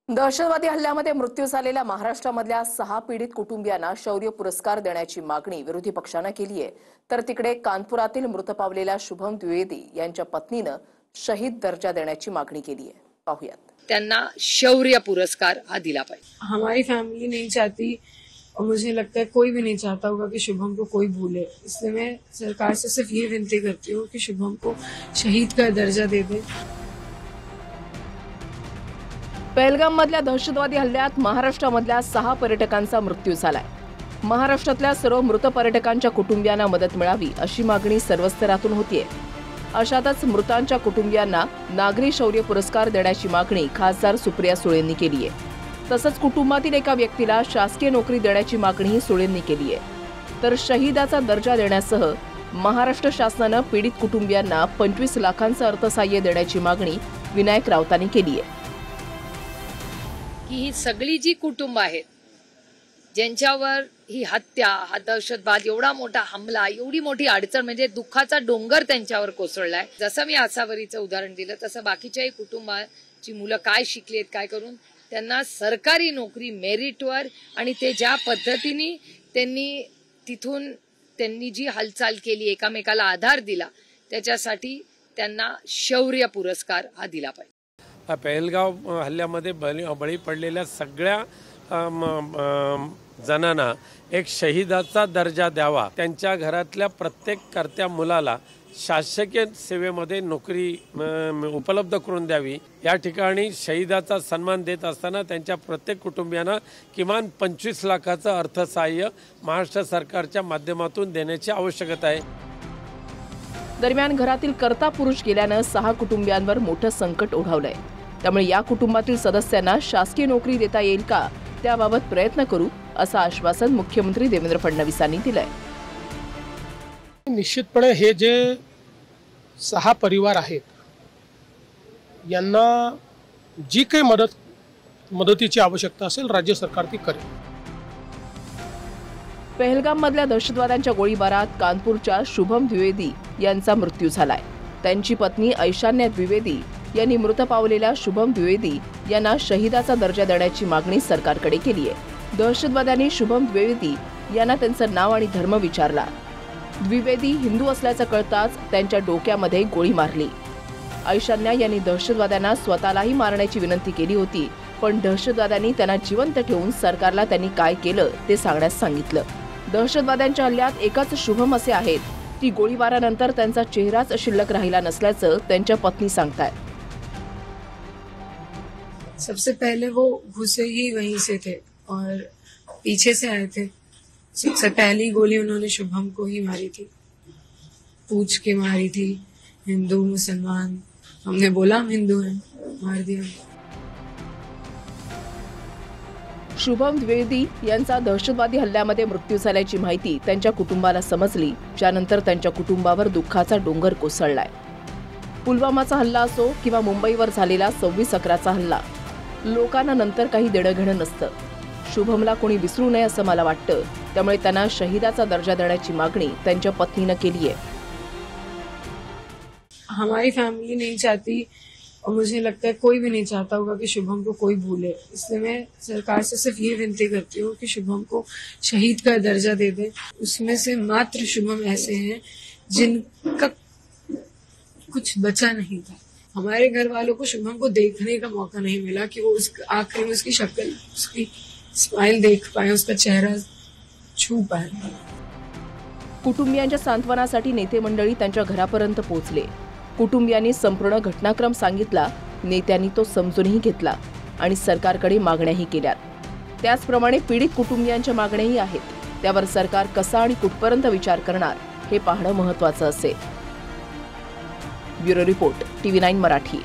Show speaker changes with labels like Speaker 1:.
Speaker 1: दहशतवादी हल्ल्यामध्ये मृत्यू झालेल्या महाराष्ट्रामधल्या 6 पीडित कुटुंबियांना शौर्य पुरस्कार देण्याची मागणी विरोधी पक्षाने केली आहे। तर तिकडे कानपुरातील मृत पावलेल्या शुभम द्विवेदी यांच्या पत्नीने शहीद दर्जा देण्याची मागणी केली आहे। पाहूयात।
Speaker 2: त्यांना शौर्य पुरस्कार हा दिला पाहिजे।
Speaker 3: हमारी फैमिली नहीं चाहती और मुझे लगता है कोई भी नहीं चाहता होगा कि शुभम को कोई भूले, इसलिए मैं सरकार से सिर्फ ये विनती करती हूँ कि शुभम को शहीद का दर्जा दे दे।
Speaker 1: पहलगाम मधल्या दहशतवादी हल्ल्यात महाराष्ट्रामधल्या 6 पर्यटकांचा मृत्यू झालाय। महाराष्ट्रातल्या सर्व मृत पर्यटकांच्या कुटुंबियांना मदत मिळावी अशी मागणी सर्व स्तरातून होतीये। अशातच मृतांच्या कुटुंबियांना नागरी शौर्य पुरस्कार देण्याची मागणी खासदार सुप्रिया सुळेंनी केली आहे। तसंच कुटुंबातील एका व्यक्तीला शासकीय नोकरी देण्याची मागणीही सुळेंनी केली आहे। तर शहीदाचा दर्जा देण्यासह महाराष्ट्र शासनाने पीडित कुटुंबियांना 25 लाखांचं अर्थसहाय्य देण्याची मागणी विनायक राऊतांनी केली आहे।
Speaker 2: की ही सगळी जी कुटुंब आहेत ज्यांच्यावर ही हत्या, हा दहशतवाद, एवढा मोठा हमला, एवढी मोठी अडचण म्हणजे दुःखाचा डोंगर त्यांच्यावर कोसळलाय। जसं मी आसावरीचं उदाहरण दिलं तसं बाकीच्याही कुटुंबाची मुलं काय शिकलेत, काय करून त्यांना सरकारी नोकरी मेरिटवर आणि ते ज्या पद्धतीने त्यांनी जी हालचाल केली, एकामेकाला आधार दिला, त्याच्यासाठी त्यांना शौर्य पुरस्कार हा दिला पाहिजे।
Speaker 4: पहलगाम हल्ल्यामध्ये बळी पडलेल्या सगळ्या जणांना एक शहीदाचा दर्जा द्यावा। त्यांच्या घरातल्या प्रत्येक कर्त्या मुलाला शासकीय सेवेमध्ये नोकरी उपलब्ध करून द्यावी। या ठिकाणी शहीदाचा सन्मान देत असताना त्यांच्या प्रत्येक कुटुंबियांना किमान 25 लाखाचं अर्थसहाय्य महाराष्ट्र सरकारच्या माध्यमातून देण्याची आवश्यकता आहे।
Speaker 1: दरम्यान घरातील कर्ता पुरुष गेल्याने 6 कुटुंबियांवर मोठं संकट ओढावलंय। त्यामुळे या कुटुंबातील सदस्यांना शासकीय नोकरी देता येईल का त्याबाबत प्रयत्न करू असं आश्वासन मुख्यमंत्री देवेंद्र फडणवीसांनी दिलंय।
Speaker 5: निश्चितपणे हे जे 6 परिवार आहेत यांना जी काही मदतीची आवश्यकता असेल राज्य सरकार ती करेल।
Speaker 1: पहलगाम मधल्या दहशतवाद्यांच्या गोळीबारात कानपूरच्या शुभम द्विवेदी यांचा मृत्यू झालाय। त्यांची पत्नी ऐशान्या द्विवेदी यांनी मृत पावलेल्या शुभम द्विवेदी यांना शहीदाचा दर्जा देण्याची मागणी सरकारकडे केली आहे। दहशतवाद्यांनी शुभम द्विवेदी यांना त्यांचं नाव आणि धर्म विचारला। द्विवेदी हिंदू असल्याचं कळताच त्यांच्या डोक्यामध्ये गोळी मारली। ऐशान्या यांनी दहशतवाद्यांना स्वतःलाही मारण्याची विनंती केली होती, पण दहशतवाद्यांनी त्यांना जिवंत ठेवून सरकारला त्यांनी काय केलं ते सांगण्यास सांगितलं। दहशतवाद्यांच्या हल्ल्यात एकाच शुभम असे आहेत की गोळीबारानंतर त्यांचा चेहराच शिल्लक राहिला नसल्याचं त्यांच्या पत्नी सांगतात।
Speaker 3: सबसे पहले वो घुसे ही वहीं से थे और पीछे से आए थे। सबसे पहली गोली उन्होंने शुभम को ही मारी थी, पूछ के मारी थी। हिंदू मुसलमान, हमने बोला हम हिंदू हैं, मार दिया।
Speaker 1: शुभम द्विवेदी यांचा दहशतवादी हल्ल्यामध्ये मृत्यू झाल्याची माहिती त्यांच्या कुटुंबाला समजली, ज्यानंतर त्यांच्या कुटुंबावर दुःखाचा डोंगर कोसळलाय। पुलवामाचा हल्ला असो किंवा मुंबईवर झालेला 26/11चा हल्ला, लोकांना नंतर काही देणंघेणं नसतं। शुभमला कोणी विसरू नये असं मला वाटतं, त्यामुळे त्यांना शहीदाचा दर्जा देण्याची मागणी त्यांच्या पत्नीने केली आहे।
Speaker 3: हमारी फैमिली नहीं चाहती और मुझे लगता है कोई भी नहीं चाहता होगा कि शुभम को कोई भूले, इसलिए मैं सरकार से सिर्फ ये विनती करती हूँ कि शुभम को शहीद का दर्जा दे दे। उसमें से मात्र शुभम ऐसे हैं जिनका कुछ बचा नहीं था। हमारे घर वालों को शुभम को देखने का मौका नहीं मिला कि वो आखिरी में उसकी शक्ल, उसकी स्माइल देख पाए, उसका चेहरा छू पाए।
Speaker 1: कुटुंबियांच्या सांत्वनासाठी नेते मंडळी त्यांच्या घरापर्यंत पोहोचले। कुटुंबियांनी संपूर्ण घटनाक्रम सांगितला, नेत्यांनी तो समजूनही घेतला आणि सरकारकडे मागण्याही केल्यात। त्याचप्रमाणे पीडित कुटुंबियांच्या मागण्याही आहेत, त्यावर सरकार कसा आणि कुठपर्यंत विचार करणार हे पाहणं महत्त्वाचं असेल। Bureau report, TV9 Marathi.